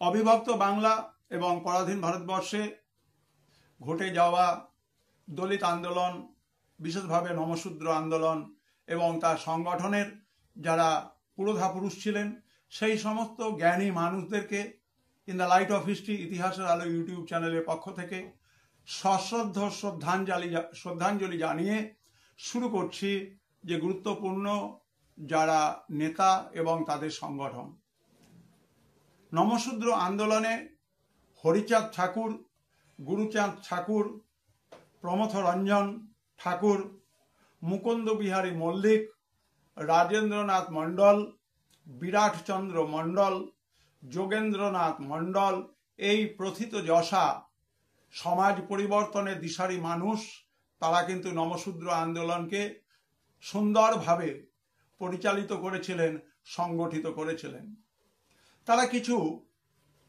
অবিভক্ত বাংলা এবং পরাধীন ভারতবর্ষে ঘটে যাওয়া দলিত আন্দোলন, বিশেষভাবে নমশূদ্র আন্দোলন এবং তার সংগঠনের যারা পুরোধা পুরুষ ছিলেন, সেই সমস্ত জ্ঞানী মানুষদেরকে in the light off history, ইতিহাসের আলো ইউটিউব চ্যানেলের পক্ষ থেকে সশ্রদ্ধ শ্রদ্ধাঞ্জলি জানিয়ে শুরু করছি যে গুরুত্বপূর্ণ যারা নেতা এবং তাদের সংগঠন। নমশূদ্র আন্দোলনে হরিচাঁদ ঠাকুর, গুরুচাঁদ ঠাকুর, প্রমথ রঞ্জন ঠাকুর, মুকুন্দ বিহারী মল্লিক, রাজেন্দ্রনাথ মণ্ডল, বিরাটচন্দ্র মণ্ডল, যোগেন্দ্রনাথ মণ্ডল, এই প্রথিত যশা সমাজ পরিবর্তনের দিশারি মানুষ, তারা কিন্তু নমশূদ্র আন্দোলনকে সুন্দরভাবে পরিচালিত করেছিলেন, সংগঠিত করেছিলেন। তারা কিছু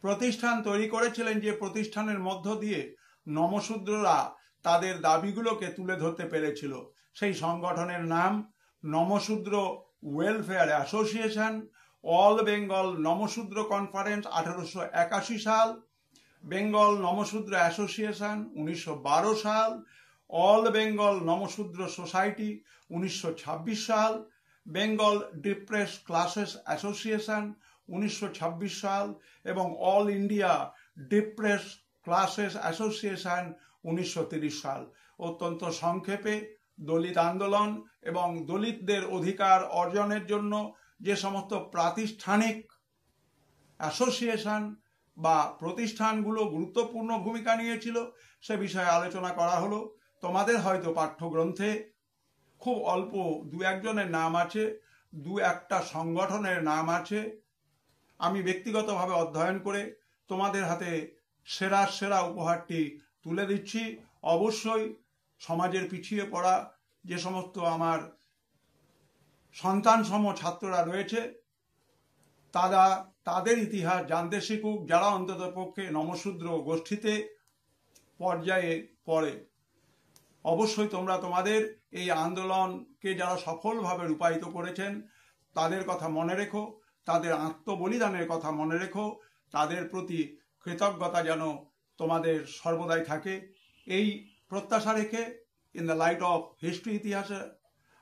প্রতিষ্ঠান তৈরি করেছিলেন, যে প্রতিষ্ঠানের মধ্য দিয়ে নমশূদ্ররা তাদের দাবিগুলোকে তুলে ধরতে পেরেছিল। সেই সংগঠনের নাম Namasudra welfare association, all Bengal Namasudra conference 1881 সাল, বেঙ্গল নমশূদ্র অ্যাসোসিয়েশন 1912 সাল, অল বেঙ্গল নমশূদ্র সোসাইটি 1926 সাল, বেঙ্গল ডিপ্রেস ক্লাসেস অ্যাসোসিয়েশন 1926 সাল এবং all India depress classes association 1930 সাল। অত্যন্ত সংক্ষেপে দলিত আন্দোলন এবং দলিতদের অধিকার অর্জনের জন্য যে সমস্ত প্রাতিষ্ঠানিক অ্যাসোসিয়েশন বা প্রতিষ্ঠানগুলো গুরুত্বপূর্ণ ভূমিকা নিয়েছিল, সে বিষয়ে আলোচনা করা হলো। তোমাদের হয়তো পাঠ্যগ্রন্থে খুব অল্প দু একজনের নাম আছে, দু একটা সংগঠনের নাম আছে। আমি ব্যক্তিগতভাবে অধ্যয়ন করে তোমাদের হাতে সেরা উপহারটি তুলে দিচ্ছি। অবশ্যই সমাজের পিছিয়ে পড়া যে সমস্ত আমার সন্তানসম ছাত্ররা রয়েছে, তারা তাদের ইতিহাস জানতে শিখুক, যারা অন্তত পক্ষে নমশূদ্র গোষ্ঠীতে পর্যায়ে পড়ে। অবশ্যই তোমরা তোমাদের এই আন্দোলনকে যারা সফলভাবে রূপায়িত করেছেন তাদের কথা মনে রেখো, তাদের আত্মবলিদানের কথা মনে রেখো, তাদের প্রতি কৃতজ্ঞতা যেন তোমাদের সর্বদাই থাকে, এই প্রত্যাশা রেখে in the light off history, ইতিহাসের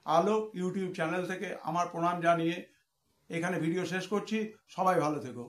আলো ইউটিউব চ্যানেল থেকে আমার প্রণাম জানিয়ে এখানে ভিডিও শেষ করছি। সবাই ভালো থেকো।